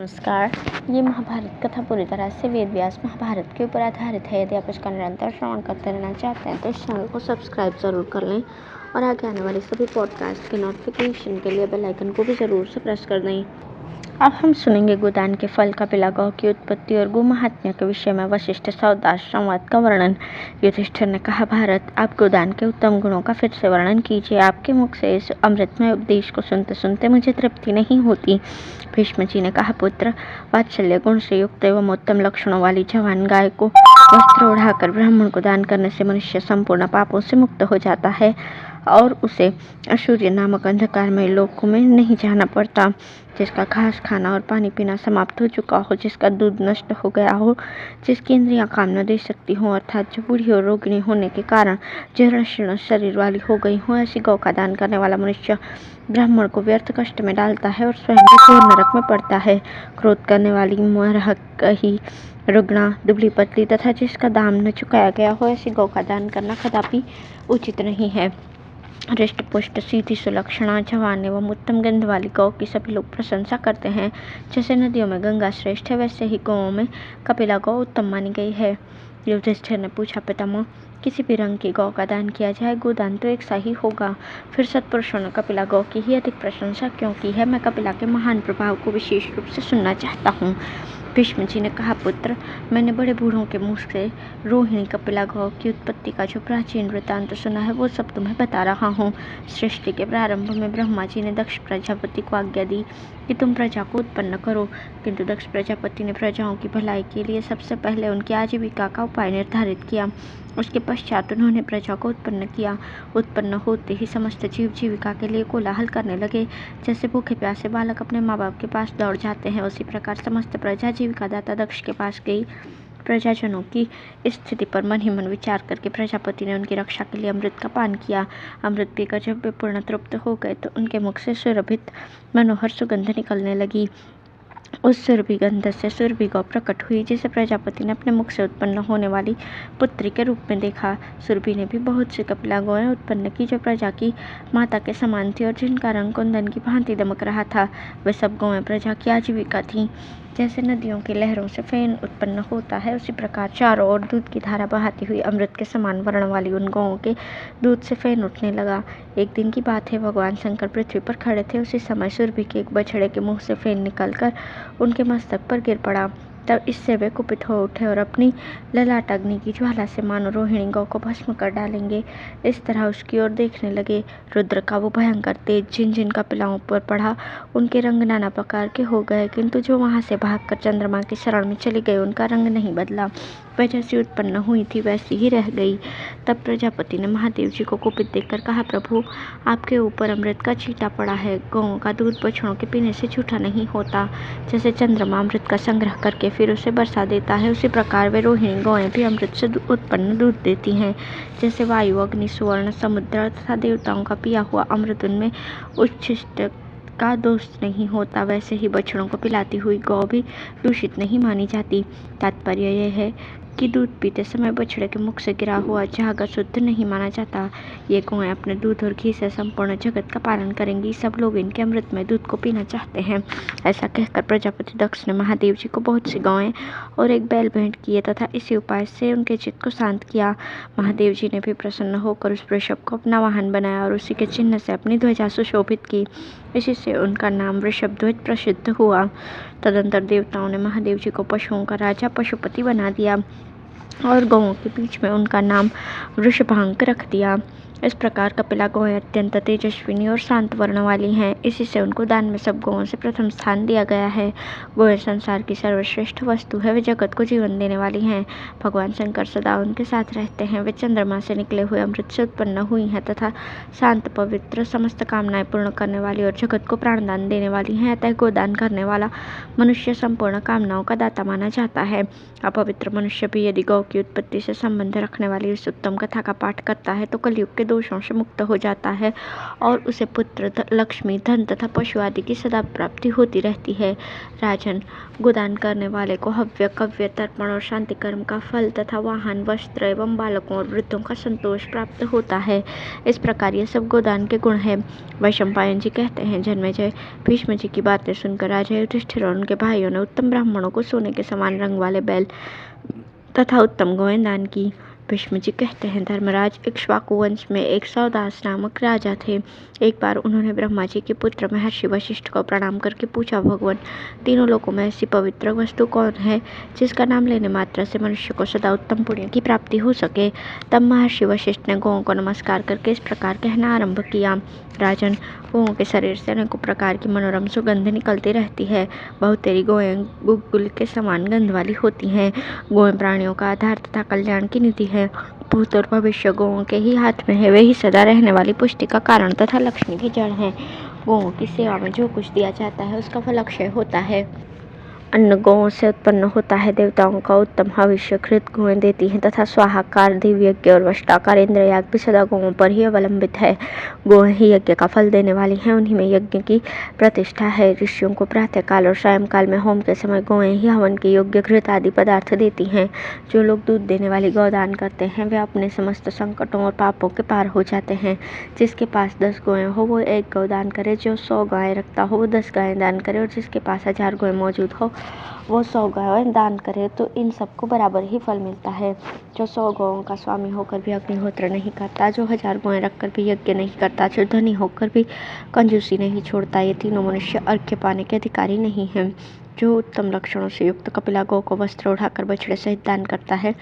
नमस्कार। ये महाभारत कथा पूरी तरह से वेद व्यास महाभारत के ऊपर आधारित है। यदि आप इसका निरंतर श्रवण करते रहना चाहते हैं तो इस चैनल को सब्सक्राइब ज़रूर कर लें और आगे आने वाले सभी पॉडकास्ट के नोटिफिकेशन के लिए बेल आइकन को भी ज़रूर से प्रेस कर दें। अब हम सुनेंगे गोदान के फल, कपिला गौ की उत्पत्ति और गो महात्म्य के विषय में वशिष्ठ सौदास संवाद का वर्णन। युधिष्ठिर ने कहा, भारत, आप गोदान के उत्तम गुणों का फिर से वर्णन कीजिए। आपके मुख से इस अमृतमय उपदेश को सुनते सुनते मुझे तृप्ति नहीं होती। भीष्म जी ने कहा, पुत्र, वात्सल्य गुण से युक्त एवं उत्तम लक्षणों वाली जवान गाय को वस्त्र ओढ़ाकर ब्राह्मण को दान करने से मनुष्य संपूर्ण पापों से मुक्त हो जाता है और उसे असूर्य नामक अंधकारमय लोकों में नहीं जाना पड़ता। जिसका घास खाना और पानी पीना समाप्त हो चुका हो, जिसका दूध नष्ट हो गया हो, जिसकी इंद्रियां काम न दे सकती हो, अर्थात जो बूढ़ी और रोगिणी होने के कारण जीर्ण शीर्ण शरीर वाली हो गई हो, ऐसी गौ का दान करने वाला मनुष्य ब्राह्मण को व्यर्थ कष्ट में डालता है और स्वयं भी घोर नरक में पड़ता है। क्रोध करने वाली मरहकही, रुग्णा, दुबली पतली तथा जिसका दाम न चुकाया गया हो, ऐसी गौ का दान करना कदापि उचित नहीं है। हृष्ट पुष्ट, सीधी सुलक्षणा, जवान एवं उत्तम गंध वाली गौ की सभी लोग प्रशंसा करते हैं। जैसे नदियों में गंगा श्रेष्ठ है, वैसे ही गौओं में कपिला गौ उत्तम मानी गई है। युधिष्ठिर ने पूछा, पितामह, किसी भी रंग की गौ का दान किया जाए, गोदान तो एक सा ही होगा। फिर सत्पुरुषों ने कपिला गौ की ही अधिक प्रशंसा क्यों की है? मैं कपिला के महान प्रभाव को विशेष रूप से सुनना चाहता हूँ। भीष्म जी ने कहा, पुत्र, मैंने बड़े बूढ़ों के मुख से रोहिणी कपिला गौ की उत्पत्ति का जो प्राचीन वृत्तांत सुना है, वो सब तुम्हें बता रहा हूँ। सृष्टि के प्रारंभ में ब्रह्मा जी ने दक्ष प्रजापति को आज्ञा दी कि तुम प्रजा को उत्पन्न करो, किंतु दक्ष प्रजापति ने प्रजाओं की भलाई के लिए सबसे पहले उनकी आजीविका का उपाय निर्धारित किया। उसके पश्चात उन्होंने प्रजा को उत्पन्न किया। उत्पन्न होते ही समस्त जीव जीविका के लिए कोलाहल करने लगे। जैसे भूखे प्यासे बालक अपने माँ बाप के पास दौड़ जाते हैं, उसी प्रकार समस्त प्रजा जीविका दाता दक्ष के पास गई। प्रजाजनों की स्थिति पर मन ही मन विचार करके प्रजापति ने उनकी रक्षा के लिए अमृत का पान किया। अमृत पीकर जब वे पूर्ण तृप्त हो गए तो उनके मुख से सुरभित मनोहर सुगंध निकलने लगी। उस सुरभि गंध से सुरभि गौ प्रकट हुई, जिसे प्रजापति ने अपने मुख से उत्पन्न होने वाली पुत्री के रूप में देखा। सुरभि ने भी बहुत सी कपिला गौएं उत्पन्न की, जो प्रजा की माता के समान थी और जिनका रंग कुंदन की भांति दमक रहा था। वे सब गौएं प्रजा की आजीविका थीं। जैसे नदियों की लहरों से फेन उत्पन्न होता है, उसी प्रकार चारों ओर दूध की धारा बहाती हुई अमृत के समान वर्ण वाली उन गौओं के दूध से फेन उठने लगा। एक दिन की बात है, भगवान शंकर पृथ्वी पर खड़े थे। उसी समय सुरभि के एक बछड़े के मुंह से फेन निकलकर उनके मस्तक पर गिर पड़ा। तब इससे वे कुपित हो उठे और अपनी ललाट अग्नि की ज्वाला से मानो रोहिणी गौ को भस्म कर डालेंगे, इस तरह उसकी ओर देखने लगे। रुद्र का वो भयंकर तेज जिन जिन कपिलाओं पर पड़ा, उनके रंग नाना प्रकार के हो गए, किंतु जो वहां से भागकर चंद्रमा की शरण में चली गई, उनका रंग नहीं बदला। वह जैसी उत्पन्न हुई थी वैसी ही रह गई। तब प्रजापति ने महादेव जी को कुपित देखकर कहा, प्रभु, आपके ऊपर अमृत का छींटा पड़ा है। गौओं का दूध बछड़ों के पीने से झूठा नहीं होता। जैसे चंद्रमा अमृत का संग्रह करके फिर उसे बरसा देता है, उसी प्रकार वे रोहिणी गौएं भी अमृत से उत्पन्न दूध देती हैं। जैसे वायु, अग्नि, सुवर्ण, समुद्र तथा देवताओं का पिया हुआ अमृत उनमें उच्छिष्ट का दोष नहीं होता, वैसे ही बछड़ों को पिलाती हुई गौ भी दूषित नहीं मानी जाती। तात्पर्य यह है कि दूध पीते समय बछड़े के मुख से गिरा हुआ झाग शुद्ध नहीं माना जाता। ये गौएं अपने दूध और घी से संपूर्ण जगत का पालन करेंगी। सब लोग इनके अमृत में दूध को पीना चाहते हैं। ऐसा कहकर प्रजापति दक्ष ने महादेव जी को बहुत सी गौएं और एक बैल भेंट किए तथा इसी उपाय से उनके चित्त को शांत किया। महादेव जी ने भी प्रसन्न होकर उस वृषभ को अपना वाहन बनाया और उसी के चिन्ह से अपनी ध्वजा सुशोभित की। इसी से उनका नाम वृषभ ध्वज प्रसिद्ध हुआ। तदंतर देवताओं ने महादेव जी को पशुओं का राजा पशुपति बना दिया और गौओं के बीच में उनका नाम वृषभांक रख दिया। इस प्रकार कपिला गौएं अत्यंत तेजस्विनी और शांत वर्ण वाली हैं। इसी से उनको दान में सब गौओं से प्रथम स्थान दिया गया है। गौएं संसार की सर्वश्रेष्ठ वस्तु है। वे जगत को जीवन देने वाली हैं। भगवान शंकर सदा उनके साथ रहते हैं। वे चंद्रमा से निकले हुए अमृत से उत्पन्न हुई हैं तथा शांत, पवित्र, समस्त कामनाएं पूर्ण करने वाली और जगत को प्राणदान देने वाली हैं। अतः गोदान करने वाला मनुष्य संपूर्ण कामनाओं का दाता माना जाता है। अपवित्र मनुष्य भी यदि गौ की उत्पत्ति से संबंध रखने वाली इस उत्तम कथा का पाठ करता है तो कलयुग के दोषों से मुक्त हो जाता है और उसे पुत्र, लक्ष्मी, धन तथा पशु आदि की सदा प्राप्ति होती रहती है। राजन, गोदान करने वाले को हव्य, कव्य, तर्पण और शांति कर्म का फल तथा वाहन, वस्त्र एवं बालकों और वृद्धों का संतोष प्राप्त होता है। इस प्रकार ये सब गोदान के गुण है। वैशंपायन जी कहते हैं, जन्मेजय, भीष्म जी की बातें सुनकर राजा युधिष्ठिर और उनके भाइयों ने उत्तम ब्राह्मणों को सोने के समान रंग वाले बैल तथा उत्तम गौएं दान की। भीष्म जी कहते हैं, धर्मराज, इक्ष्वाकु वंश में एक सौदास नामक राजा थे। एक बार उन्होंने ब्रह्मा जी के पुत्र महर्षि वशिष्ठ को प्रणाम करके पूछा, भगवान, तीनों लोकों में ऐसी पवित्र वस्तु कौन है जिसका नाम लेने मात्र से मनुष्य को सदा उत्तम पुण्य की प्राप्ति हो सके। तब महर्षि वशिष्ठ ने गौओं को नमस्कार करके इस प्रकार कहना आरंभ किया, राजन, गौओं के शरीर से अनेकों प्रकार की मनोरम सुगंध निकलती रहती है। बहुत तेरी गौएं गुलगुल के समान गंध वाली होती हैं। गौएं प्राणियों का आधार तथा कल्याण की निधि है। भूत और भविष्य गौओं के ही हाथ में है। वे ही सदा रहने वाली पुष्टि का कारण तथा लक्ष्मी की जड़ हैं। गौओं की सेवा में जो कुछ दिया जाता है उसका फल अक्षय होता है। अन्न गौओं से उत्पन्न होता है। देवताओं का उत्तम हविष्य घृत गौएं देती हैं तथा स्वाहाकार, दिव्य यज्ञ और वष्टाकार इंद्र याग भी सदा गौओं पर ही अवलंबित है। गौएं ही यज्ञ का फल देने वाली हैं। उन्हीं में यज्ञ की प्रतिष्ठा है। ऋषियों को प्रातः काल और सायंकाल में होम के समय गौएं ही हवन के योग्य घृत आदि पदार्थ देती हैं। जो लोग दूध देने वाली गौदान करते हैं वे अपने समस्त संकटों और पापों के पार हो जाते हैं। जिसके पास 10 गौएं हो वो 1 गौ दान करे, जो 100 गायें रखता हो वो 10 गायें दान करे और जिसके पास 1000 गौएं मौजूद हो वो 100 गायें दान करे तो इन सबको बराबर ही फल मिलता है। जो 100 गौओं का स्वामी होकर भी अग्निहोत्र नहीं करता, जो 1000 गौएं रखकर भी यज्ञ नहीं करता, जो धनी होकर भी कंजूसी नहीं छोड़ता, ये तीनों मनुष्य अर्घ्य पाने के अधिकारी नहीं हैं। जो उत्तम लक्षणों से युक्त कपिला गौ को वस्त्र उठाकर बछड़े सहित दान करता है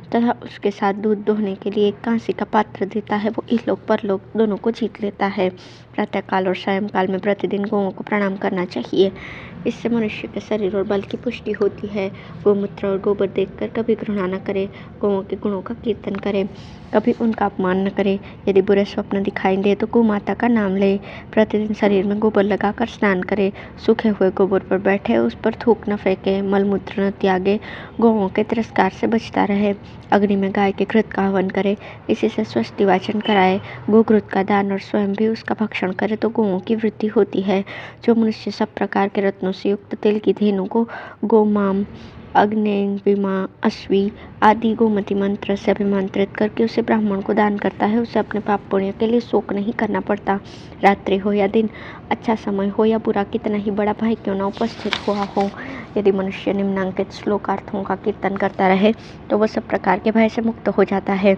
तथा उसके साथ दूध दोहने के लिए एक कांसी का पात्र देता है, वो इहलोक परलोक दोनों को जीत लेता है। प्रातःकाल और सायंकाल में प्रतिदिन गौओं को प्रणाम करना चाहिए। इससे मनुष्य के शरीर और बल की पुष्टि होती है। गोमूत्र और गोबर देखकर कभी घृणा न करे। गौओं के गुणों का कीर्तन करे, कभी उनका अपमान न करे। यदि बुरे स्वप्न दिखाई दे तो गोमाता का नाम ले। प्रतिदिन शरीर में गोबर लगाकर स्नान करे। सूखे हुए गोबर पर बैठे, उस पर थूक न फेंके, मलमूत्र न त्यागे। गौओं के तिरस्कार से बचता रहे। अग्नि में गाय के घृत का हवन करे, इसी से स्वस्ति वाचन कराए। गोघृत का दान और स्वयं भी उसका भक्षण करे तो गौओं की वृद्धि होती है। जो मनुष्य सब प्रकार के रत्नों से युक्त तिल की धेनु को गोमाम, अग्नि, विमा, अश्वी आदि गोमती मंत्र से अभिमंत्रित करके उसे ब्राह्मण को दान करता है, उसे अपने पाप पुण्य के लिए शोक नहीं करना पड़ता। रात्रि हो या दिन, अच्छा समय हो या बुरा, कितना ही बड़ा भय क्यों न उपस्थित हुआ हो, यदि मनुष्य निम्नांकित श्लोकार्थों का कीर्तन करता रहे तो वह सब प्रकार के भय से मुक्त हो जाता है।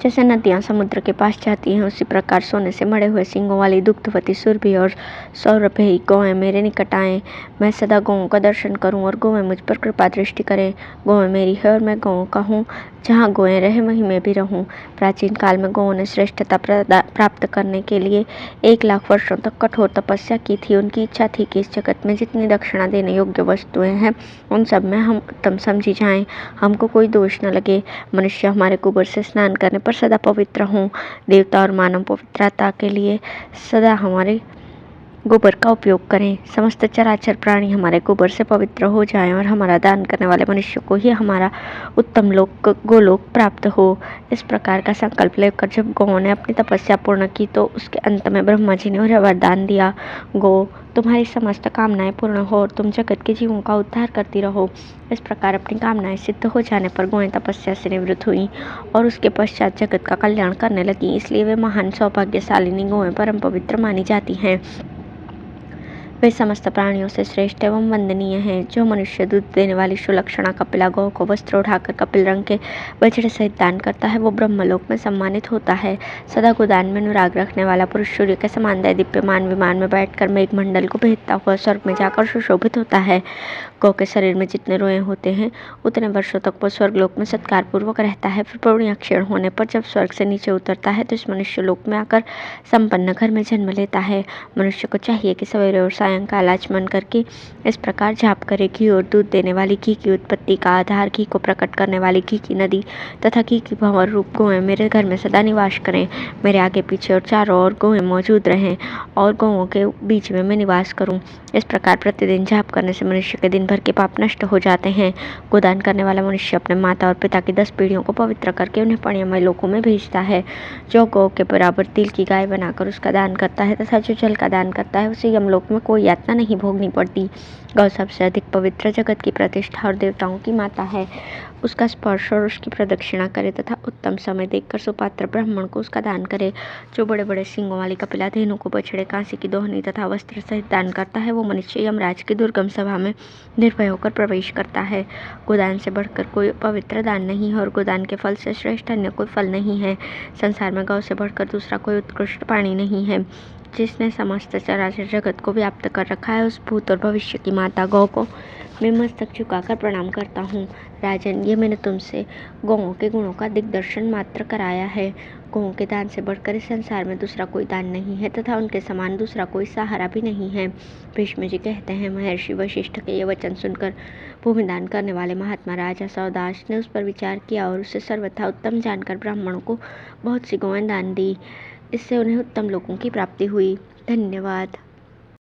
जैसे नदियाँ समुद्र के पास जाती हैं, उसी प्रकार सोने से मड़े हुए सींगों वाली दुग्धवती सुरभि और सौरभ्यी गौएं मेरे निकट आएँ। मैं सदा गौओं का दर्शन करूं और गौएं मुझ पर कृपा दृष्टि करें। गौएं मेरी है और मैं गौओं का हूँ। जहाँ गौएं रहे वहीं मैं भी रहूं। प्राचीन काल में गौओं ने श्रेष्ठता प्राप्त करने के लिए 1 लाख वर्षों तक कठोर तपस्या की थी। उनकी इच्छा थी कि इस जगत में जितनी दक्षिणा देने योग्य वस्तुएं हैं उन सब में हम उत्तम समझी जाएं, हमको कोई दोष न लगे। मनुष्य हमारे गोबर से स्नान करने पर सदा पवित्र हों। देवता और मानव पवित्रता के लिए सदा हमारे गोबर का उपयोग करें। समस्त चराचर प्राणी हमारे गोबर से पवित्र हो जाएं और हमारा दान करने वाले मनुष्य को ही हमारा उत्तम लोक गोलोक प्राप्त हो। इस प्रकार का संकल्प लेकर जब गौओं ने अपनी तपस्या पूर्ण की तो उसके अंत में ब्रह्मा जी ने उन्हें वरदान दिया, गौ, तुम्हारी समस्त कामनाएं पूर्ण हो और तुम जगत के जीवों का उद्धार करती रहो। इस प्रकार अपनी कामनाएं सिद्ध हो जाने पर गौएं तपस्या से निवृत्त हुई और उसके पश्चात जगत का कल्याण करने लगी। इसलिए वे महान सौभाग्यशालिनी गौएं परम पवित्र मानी जाती हैं। वे समस्त प्राणियों से श्रेष्ठ एवं वंदनीय हैं। जो मनुष्य दूध देने वाली सुलक्षणा कपिला गौ को वस्त्र उठाकर कपिल रंग के बछड़े सहित दान करता है वो ब्रह्मलोक में सम्मानित होता है। सदा गोदान में अनुराग रखने वाला पुरुष सूर्य के समान दीप्यमान विमान में बैठकर मेघमंडल को भेदता हुआ स्वर्ग में जाकर सुशोभित होता है। गौ के शरीर में जितने रोए होते हैं उतने वर्षों तक वो स्वर्गलोक में सत्कार पूर्वक रहता है। फिर पुण्य क्षीण होने पर जब स्वर्ग से नीचे उतरता है तो इस मनुष्य लोक में आकर संपन्न घर में जन्म लेता है। मनुष्य को चाहिए कि सवेरे और सायं सायंकाल आचमन करके इस प्रकार जाप करें। घी और दूध देने वाली घी की उत्पत्ति का आधार, घी को प्रकट करने वाली घी की नदी तथा घी की भंवर रूप गौएं मेरे घर में सदा निवास करें। मेरे आगे पीछे और चारों ओर गौएं मौजूद रहें और गौओं के बीच में मैं निवास करूं। इस प्रकार प्रतिदिन जाप करने से मनुष्य के दिन भर के पाप नष्ट हो जाते हैं। गोदान करने वाला मनुष्य अपने माता और पिता की 10 पीढ़ियों को पवित्र करके उन्हें पुण्यमय लोकों में भेजता है। जो गौ के बराबर तिल की गाय बनाकर उसका दान करता है तथा जो जल का दान करता है उसे यमलोक में कोई यातना नहीं भोगनी पड़ती। गौ सबसे अधिक पवित्र, जगत की प्रतिष्ठा और देवताओं की माता है। उसका स्पर्श और उसकी प्रदक्षिणा करे तथा उत्तम समय देखकर सुपात्र ब्राह्मण को उसका दान करे। जो बड़े बड़े सींगों वाली कपिला, धेनु को बछड़े, कांसी की दोहनी तथा वस्त्र सहित दान करता है वो मनुष्य यमराज की दुर्गम सभा में निर्भय होकर प्रवेश करता है। गोदान से बढ़कर कोई पवित्र दान नहीं है और गोदान के फल से श्रेष्ठ अन्य कोई फल नहीं है। संसार में गौ से बढ़कर दूसरा कोई उत्कृष्ट प्राणी नहीं है। जिसने समस्त चराचर जगत को व्याप्त कर रखा है, उस भूत और भविष्य की माता गौ को मैं मस्तक झुकाकर प्रणाम करता हूँ। राजन, ये मैंने तुमसे गौओं के गुणों का दिग्दर्शन मात्र कराया है। गौओं के दान से बढ़कर इस संसार में दूसरा कोई दान नहीं है तथा उनके समान दूसरा कोई सहारा भी नहीं है। भीष्म जी कहते हैं, महर्षि वशिष्ठ के ये वचन सुनकर भूमिदान करने वाले महात्मा राजा सौदास ने उस पर विचार किया और उसे सर्वथा उत्तम जानकर ब्राह्मणों को बहुत सी गौएं दान दी। इससे उन्हें उत्तम लोगों की प्राप्ति हुई। धन्यवाद।